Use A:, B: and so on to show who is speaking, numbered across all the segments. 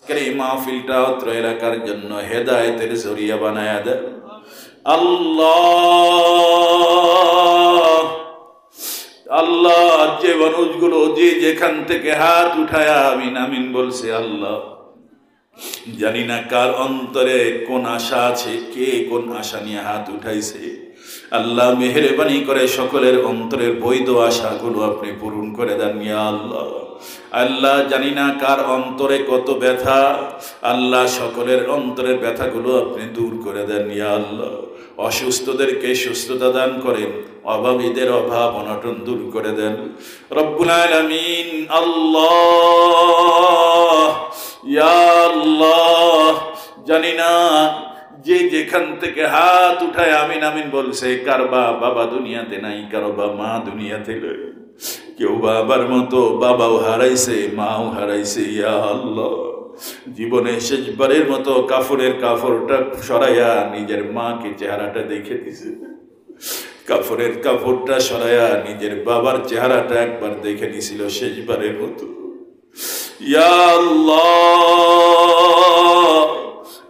A: আজকের এই মাহফিলটা অত্র এলাকার জন্য হেদায়েতের জরিয়া বানায়া দেন আল্লাহ। আল্লাহ, যে মানুষগুলো যে যেখান থেকে হাত উঠায়া আমিন আমিন বলছে, আল্লাহ জানি না কার অন্তরে কোন আশা আছে, কে কোন আশা নিয়ে হাত উঠাইছে। আল্লাহ মেহেরবানি করে সকলের অন্তরের বৈধ আশাগুলো আপনি পূরণ করে দেন ইয়া আল্লাহ। আল্লাহ জানি না কার অন্তরে কত ব্যথা, আল্লাহ সকলের অন্তরের ব্যথাগুলো আপনি দূর করে দেন ইয়া আল্লাহ। অসুস্থদেরকে সুস্থতা দান করেন, অভাবীদের অভাব অনটন দূর করে দেন রব্বুল আলামিন। আল্লাহ ইয়া আল্লাহ, জানি না যে যেখান থেকে হাত উঠায় আমিন আমিন বলছে, কার বাবা দুনিয়াতে নাই, কারো বা মা দুনিয়াতে নাই, কেউ বাবার মতো বাবাও হারাইছে, মাও হারাইছে ইয়া আল্লাহ। জীবনে শেষবারের মতো কাফনের কাপড়টা সরাইয়া নিজের মাকে চেহারাটা দেখে দিছে, কাফনের কাপড়টা সরাইয়া নিজের বাবার চেহারাটা একবার দেখে নিছিল শেষবারের মতো ইয়া আল্লাহ।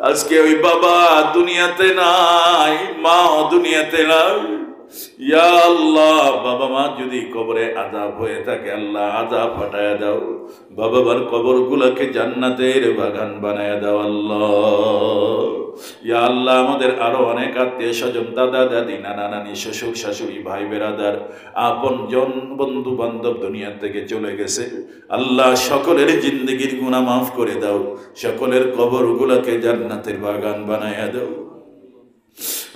A: আজকে ওই বাবা দুনিয়াতে নাই, মাও দুনিয়াতে নাই ইয়া আল্লাহ। বাবা মা যদি কবরে আযাব হয়ে থাকে, আল্লাহ আযাব হটায়া দাও, বাবা মার কবর গুলাকে জান্নাতের বাগান বানায়া দাও আল্লাহ ইয়া আল্লাহ। আমাদের আরো অনেক আত্মীয় স্বজন, দাদা দাদি, নানা নানি, শ্বশুর শাশুড়ি, ভাই বেরাদার, আপন জন বন্ধু বান্ধব দুনিয়া থেকে চলে গেছে, আল্লাহ সকলের জিন্দেগির গুনাহ মাফ করে দাও, সকলের কবর গুলাকে জান্নাতের বাগান বানায়া দাও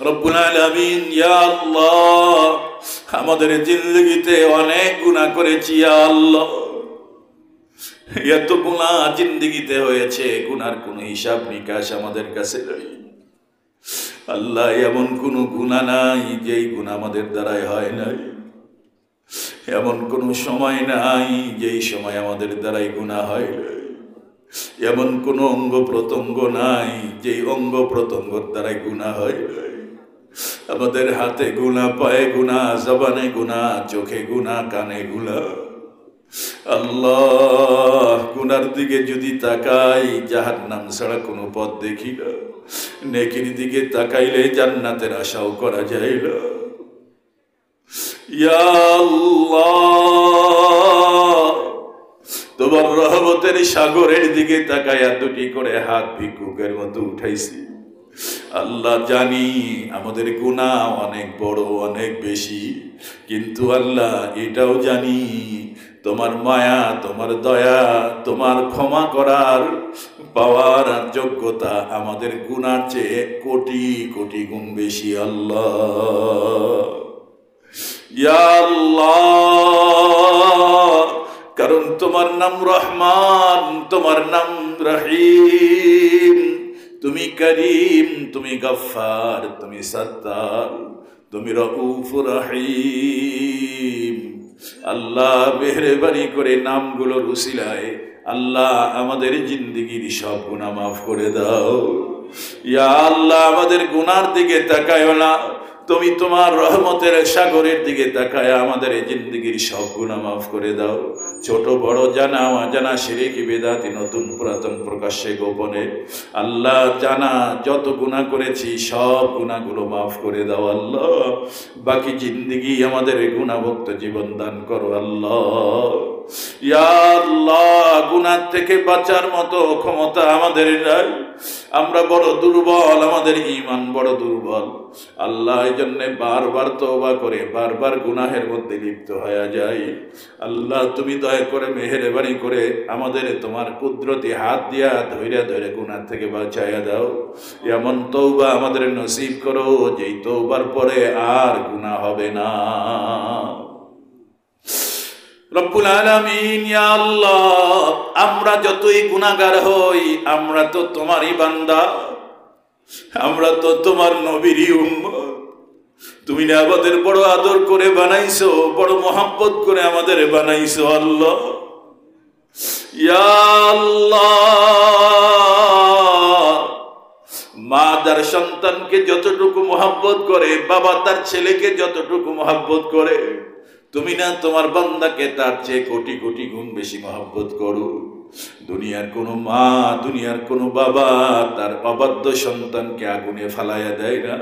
A: রব্বুল আলামিন ইয়া আল্লাহ। আমাদের জিন্দেগিতে অনেক গুনাহ করেছি ইয়া আল্লাহ, এত গুনাহ জিন্দেগিতে হয়েছে, গুনার কোনো হিসাব নিকাশ আমাদের কাছে নেই আল্লাহ। এমন কোনো গুনাহ নাই যেই গুনাহ আমাদের দ্বারাই হয় নাই, এমন কোনো সময় নাই যেই সময় আমাদের দ্বারাই গুনাহ হয় নাই, এমন কোনো অঙ্গ প্রত্যঙ্গ নাই যেই অঙ্গ প্রত্যঙ্গের দ্বারাই গুনাহ হয় নাই। আমাদের হাতে গুনাহ, পায়ে গুনাহ, জবানে গুনাহ, চোখে গুনাহ, কানে গুনাহ আল্লাহ। গুনার দিকে যদি তাকাই জাহান্নাম ছাড়া কোনো পথ দেখি না, নেকির দিকে তাকাইলে জান্নাতের আশাও করা যায় না ইয়া আল্লাহ। তোমার রহমতের সাগরের দিকে তাকাইয়া দুটি করে হাত ভিক্ষুকের মতো উঠাইছি আল্লাহ। জানি আমাদের গুনাহ অনেক বড়, অনেক বেশি, কিন্তু আল্লাহ এটাও জানি তোমার মায়া, তোমার দয়া, তোমার ক্ষমা করার পাওয়ার যোগ্যতা আমাদের গুনার চেয়ে কোটি কোটি গুণ বেশি আল্লাহ ইয়া আল্লাহ। কারণ তোমার নাম রহমান, তোমার নাম রহিম, তুমি করিম, তুমি গফফার, তুমি সত্তার, তুমি রউফ রহিম আল্লাহ। মেহেরবানি করে নামগুলোর উসিলায় আল্লাহ আমাদের জিন্দেগির সব গুনাহ মাফ করে দাও ইয়া আল্লাহ। আমাদের গুনার দিকে তাকায়ো না, তুমি তোমার রহমতের সাগরের দিকে তাকায় আমাদের এই জিন্দেগির সব গুনাহ মাফ করে দাও। ছোট বড়, জানা অজানা, শিরকি বিদআতি, নতুন পুরাতন, প্রকাশ্যে গোপনে আল্লাহ জানা যত গুনাহ করেছি সব গুনাহগুলো মাফ করে দাও আল্লাহ। বাকি জিন্দেগি আমাদের গুনাহমুক্ত জীবন দান করো আল্লাহ ইয়া আল্লাহ। গুনাহ থেকে বাঁচার মতো ক্ষমতা আমাদের নাই, আমরা বড় দুর্বল, আমাদের ঈমান বড় দুর্বল আল্লাহ। এই জন্য বারবার তওবা করে বারবার গুনাহের মধ্যে লিপ্ত হয়ে যাই আল্লাহ। তুমি দয়া করে মেহেরবানি করে আমাদের তোমার কুদরতি হাত দিয়া ধৈর্য ধরে গুনাহ থেকে বাঁচাইয়া দাও। এমন তওবা আমাদের নসিব করো যেই তওবার পরে আর গুনাহ হবে না রব্বুল আলামিন ইয়া আল্লাহ। আমরা যতই গুনাহগার হই, আমরা তো তোমারই বান্দা, আমরা তো তোমার নবীরই উম্মত। তুমি না আমাদের বড় আদর করে বানাইছো, বড় মোহাব্বত করে আমাদের বানাইছো আল্লাহ ইয়া আল্লাহ। মা তার সন্তানকে যতটুকু মোহাব্বত করে, বাবা তার ছেলেকে যতটুকু মোহাব্বত করে, তুমি না তোমার বান্দাকে তার চেয়ে কোটি কোটি গুণ বেশি মহব্বত করো দুনিয়ার কোনো মা, দুনিয়ার কোনো বাবা তার অবাধ্য সন্তানকে আগুনে ফালাইয়া দেয় না।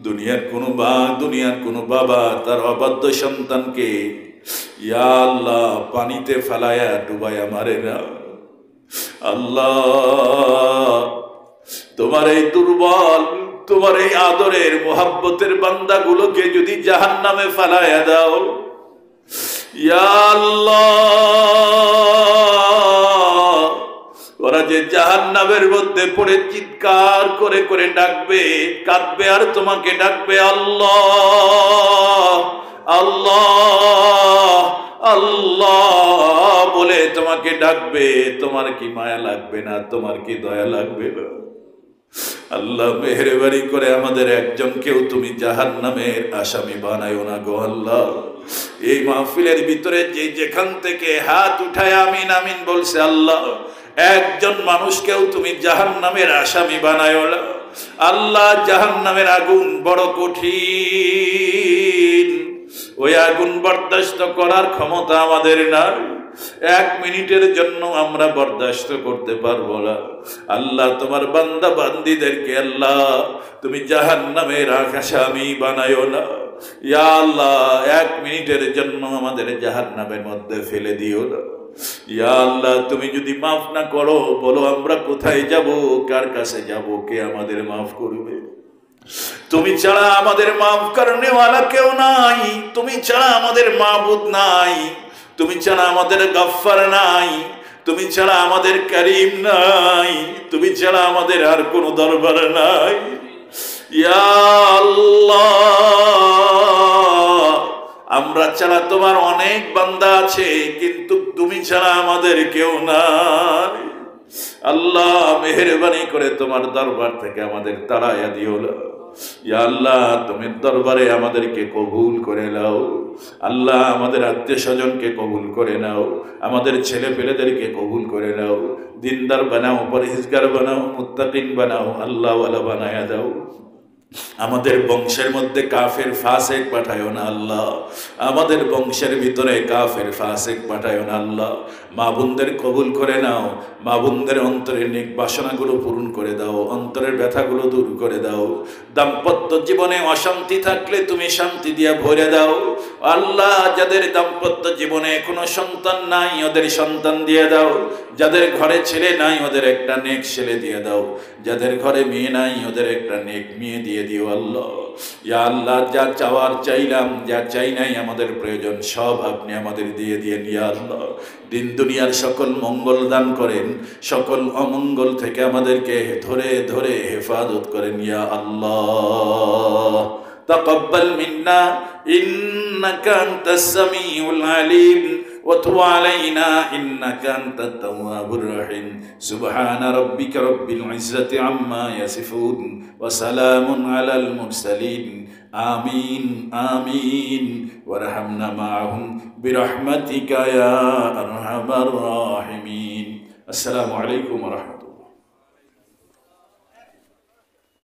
A: দুনিয়ার কোনো মা, দুনিয়ার কোনো বাবা তার অবাধ্য সন্তানকে ইয়া আল্লাহ পানিতে ফালাইয়া ডুবাইয়া মারে না। আল্লাহ, তোমার এই দুর্বল, তোমার এই আদরের মোহাব্বতের বান্দাগুলোকে যদি জাহান্নামে ফালাইয়া দাও, ইয়া আল্লাহ, ওরা যে জাহান্নামের মধ্যে পড়ে চিৎকার করে করে ডাকবে, কাঁদবে আর তোমাকে ডাকবে আল্লাহ আল্লাহ আল্লাহ বলে তোমাকে ডাকবে, তোমার কি মায়া লাগবে না? তোমার কি দয়া লাগবে না? আল্লাহ মেহেরবানি করে আমাদের একজনকেও তুমি জাহান্নামের আসামি বানায়ো না গো আল্লাহ। এই মাহফিলের ভিতরে যে যেখান থেকে হাত উঠায় আমিন আমিন বলছে, আল্লাহ একজন মানুষকেও তুমি জাহান্নামের আসামি বানায়ো না আল্লাহ। জাহান্নামের আগুন বড় কঠিন, ওই আগুন বরদাস্ত করার ক্ষমতা আমাদের নাই। 1 মিনিটের জন্য আমরা বরদাস্ত করতে পারবো না। আল্লাহ তোমার বান্দা বান্দীদেরকে আল্লাহ তুমি জাহান্নামের আসামি বানায়ো না ইয়া আল্লাহ। 1 মিনিটের জন্য আমাদের জাহান্নামের মধ্যে ফেলে দিও না ইয়া আল্লাহ। তুমি যদি মাফ না করো, বলো আমরা কোথায় যাব, কার কাছে যাব, কে আমাদের মাফ করবে? তুমি ছাড়া আমাদের মাফ করনেওয়ালা কেউ নাই, তুমি ছাড়া আমাদের মাবুদ নাই, তুমি ছাড়া আমাদের গফফার নাই, তুমি ছাড়া আমাদের করিম নাই, তুমি ছাড়া আমাদের আর কোনো দরবার নাই ইয়া আল্লাহ। আমরা ছাড়া তোমার অনেক বান্দা আছে, কিন্তু তুমি ছাড়া আমাদের কেউ নাই। আল্লাহ মেহেরবানি করে তোমার দরবার থেকে আমাদের তাড়াইয়া দিও না ইয়া আল্লাহ। তুমি দরবারে আমাদেরকে কবুল করে নাও আল্লাহ। আমাদের আত্মীয় স্বজনকে কবুল করে নাও, আমাদের ছেলে পেলেদেরকে কবুল করে নাও, দিনদার বানাও, পরহেজগার বানাও, মুত্তাকিন বানাও, আল্লাহওয়ালা বানায়া দাও। আমাদের বংশের মধ্যে কাফের ফাসেক পাঠায়ো না আল্লাহ। আমাদের বংশের ভিতরে কাফের ফাসেক পাঠায়ো না আল্লাহ। মা বোনদের কবুল করে নাও, মা বোনদের অন্তরের নেক বাসনাগুলো পূরণ করে দাও, অন্তরের ব্যথাগুলো দূর করে দাও। দাম্পত্য জীবনে অশান্তি থাকলে তুমি শান্তি দিয়া ভরে দাও আল্লাহ। যাদের দাম্পত্য জীবনে কোনো সন্তান নাই, ওদের সন্তান দিয়ে দাও। যাদের ঘরে ছেলে নাই, ওদের একটা নেক ছেলে দিয়ে দাও। যাদের ঘরে মেয়ে নাই, ওদের একটা নেক মেয়ে দিয়ে দিও আল্লাহ ইয়া আল্লাহ। যা চাওয়ার চাইলাম, যা চাই নাই আমাদের প্রয়োজন সব আপনি আমাদের দিয়ে দিয়েন ইয়া আল্লাহ। দিন দুনিয়ার সকল মঙ্গল দান করেন, সকল অমঙ্গল থেকে আমাদেরকে ধরে ধরে হেফাজত করেন ইয়া আল্লাহ। তাকাব্বাল মিন্না ইন্নাকা আনতাস সামিউল আলিম وتب علينا إنك أنت التواب الرحيم سبحان ربك رب العزة عما يصفون وسلام على المرسلين آمين آمين وارحمنا معهم برحمتك يا أرحم الراحمين السلام عليكم ورحمة الله